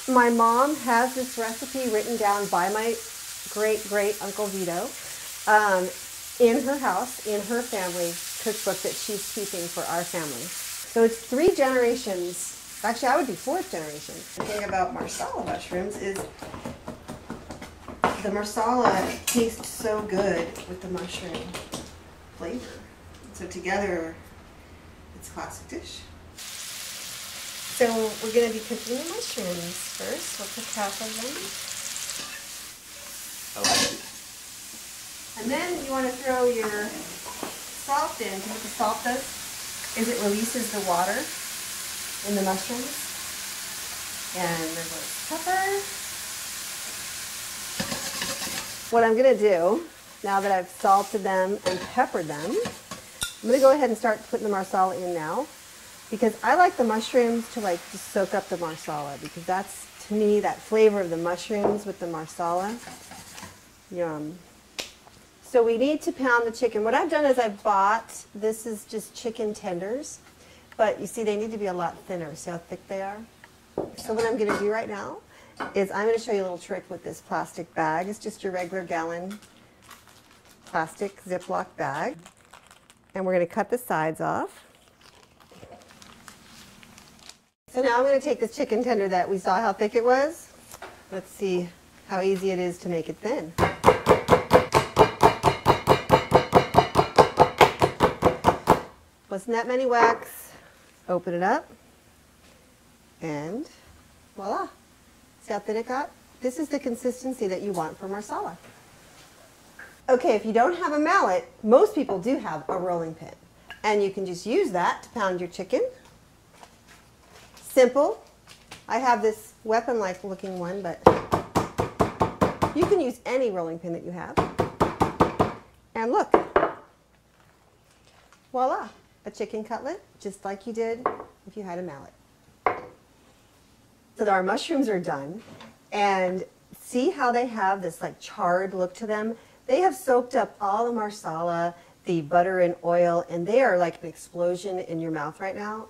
My mom has this recipe written down by my great Uncle Vito in her house, in her family cookbook that she's keeping for our family. So it's 3 generations. Actually, I would be 4th generation. The thing about marsala mushrooms is the marsala tastes so good with the mushroom flavor. So together, it's a classic dish. So we're going to be cooking the mushrooms first. We'll cook half of them. I like it. And then you want to throw your salt in. What the salt does is it releases the water in the mushrooms. And there's a pepper. What I'm going to do, now that I've salted them and peppered them, I'm going to go ahead and start putting the marsala in now. Because I like the mushrooms to like just soak up the marsala, because that's, to me, that flavor of the mushrooms with the marsala. Yum. So we need to pound the chicken. What I've done is I've bought, this is just chicken tenders, but you see they need to be a lot thinner. See how thick they are? So what I'm going to do right now is I'm going to show you a little trick with this plastic bag. It's just your regular gallon plastic Ziploc bag. And we're going to cut the sides off. So now I'm going to take this chicken tender that we saw how thick it was. Let's see how easy it is to make it thin. Wasn't that many whacks. Open it up. And voila. See how thin it got? This is the consistency that you want for marsala. Okay, if you don't have a mallet, most people do have a rolling pin. And you can just use that to pound your chicken. Simple. I have this weapon-like looking one, but you can use any rolling pin that you have. And look, voila, a chicken cutlet, just like you did if you had a mallet. So our mushrooms are done, and see how they have this like charred look to them? They have soaked up all the marsala, the butter and oil, and they are like an explosion in your mouth right now.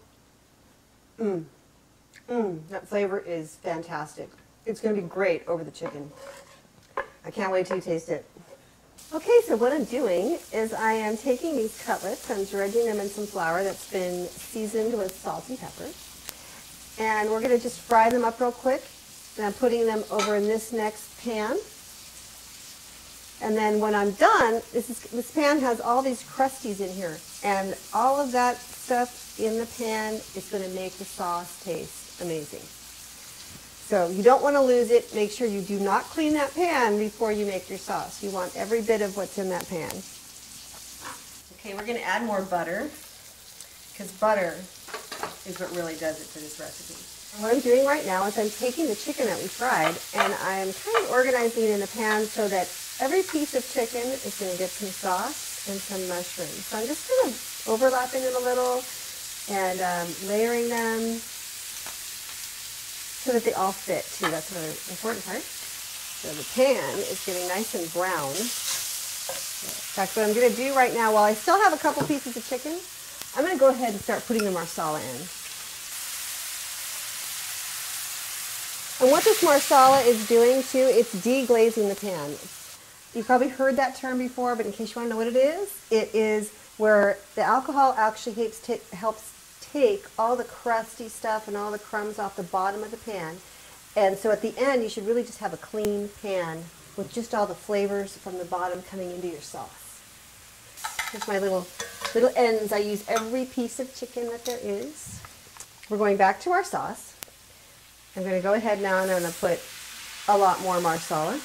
That flavor is fantastic. It's going to be great over the chicken. I can't wait till you taste it. Okay, so what I'm doing is I am taking these cutlets, I'm dredging them in some flour that's been seasoned with salt and pepper. And we're going to just fry them up real quick. And I'm putting them over in this next pan. And then when I'm done, this pan has all these crusties in here. And all of that stuff in the pan is going to make the sauce taste amazing. So you don't want to lose it. Make sure you do not clean that pan before you make your sauce. You want every bit of what's in that pan. Okay, we're going to add more butter, because butter is what really does it for this recipe. And what I'm doing right now is I'm taking the chicken that we fried and I'm kind of organizing it in the pan so that every piece of chicken is going to get some sauce and some mushrooms. So I'm just kind of overlapping them a little and layering them so that they all fit too. That's another important part. So the pan is getting nice and brown. In fact, what I'm going to do right now, while I still have a couple pieces of chicken, I'm going to go ahead and start putting the marsala in. And what this marsala is doing too, it's deglazing the pan. You've probably heard that term before, but in case you want to know what it is where the alcohol actually helps take all the crusty stuff and all the crumbs off the bottom of the pan. And so at the end, you should really just have a clean pan with just all the flavors from the bottom coming into your sauce. Here's my little ends. I use every piece of chicken that there is. We're going back to our sauce. I'm going to go ahead now and I'm going to put a lot more marsala.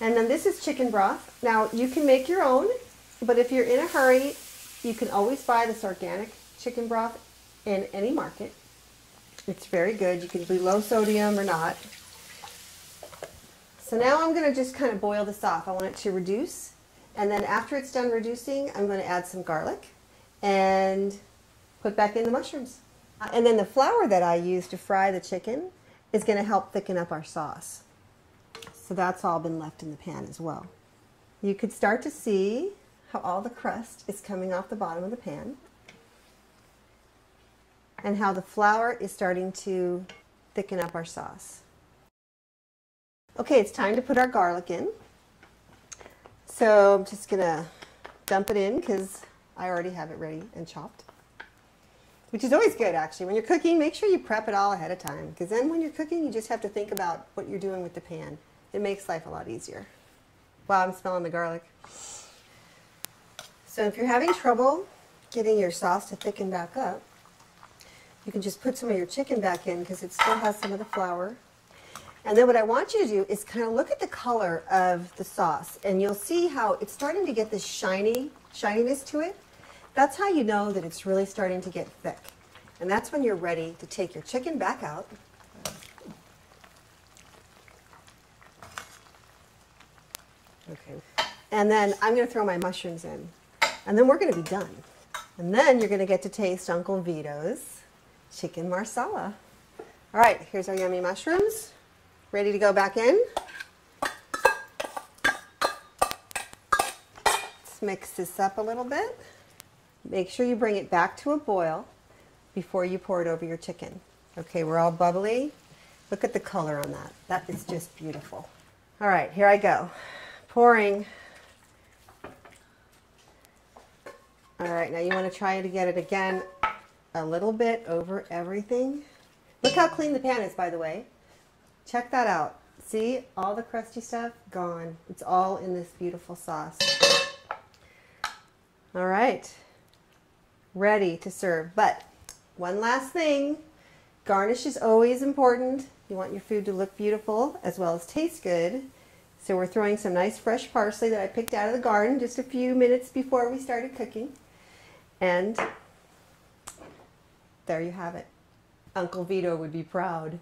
And then this is chicken broth. Now you can make your own, but if you're in a hurry, you can always buy this organic chicken broth in any market. It's very good. You can do low sodium or not. So now I'm going to just kind of boil this off. I want it to reduce. And then after it's done reducing, I'm going to add some garlic and put back in the mushrooms. And then the flour that I use to fry the chicken is going to help thicken up our sauce. So that's all been left in the pan as well. You could start to see how all the crust is coming off the bottom of the pan and how the flour is starting to thicken up our sauce. Okay, it's time to put our garlic in. So I'm just gonna dump it in because I already have it ready and chopped. Which is always good, actually. When you're cooking, make sure you prep it all ahead of time, because then when you're cooking, you just have to think about what you're doing with the pan. It makes life a lot easier. Wow, I'm smelling the garlic. So if you're having trouble getting your sauce to thicken back up, you can just put some of your chicken back in because it still has some of the flour. And then what I want you to do is kind of look at the color of the sauce, and you'll see how it's starting to get this shininess to it. That's how you know that it's really starting to get thick. And that's when you're ready to take your chicken back out. Okay. And then I'm going to throw my mushrooms in. And then we're going to be done. And then you're going to get to taste Uncle Vito's chicken marsala. All right, here's our yummy mushrooms. Ready to go back in. Let's mix this up a little bit. Make sure you bring it back to a boil before you pour it over your chicken. Okay, we're all bubbly. Look at the color on that. That is just beautiful. All right, here I go. Pouring. All right, now you want to try to get it again a little bit over everything. Look how clean the pan is, by the way. Check that out. See, all the crusty stuff gone. It's all in this beautiful sauce. All right, ready to serve. But one last thing, garnish is always important. You want your food to look beautiful as well as taste good. So we're throwing some nice fresh parsley that I picked out of the garden just a few minutes before we started cooking. And there you have it. Uncle Vito would be proud.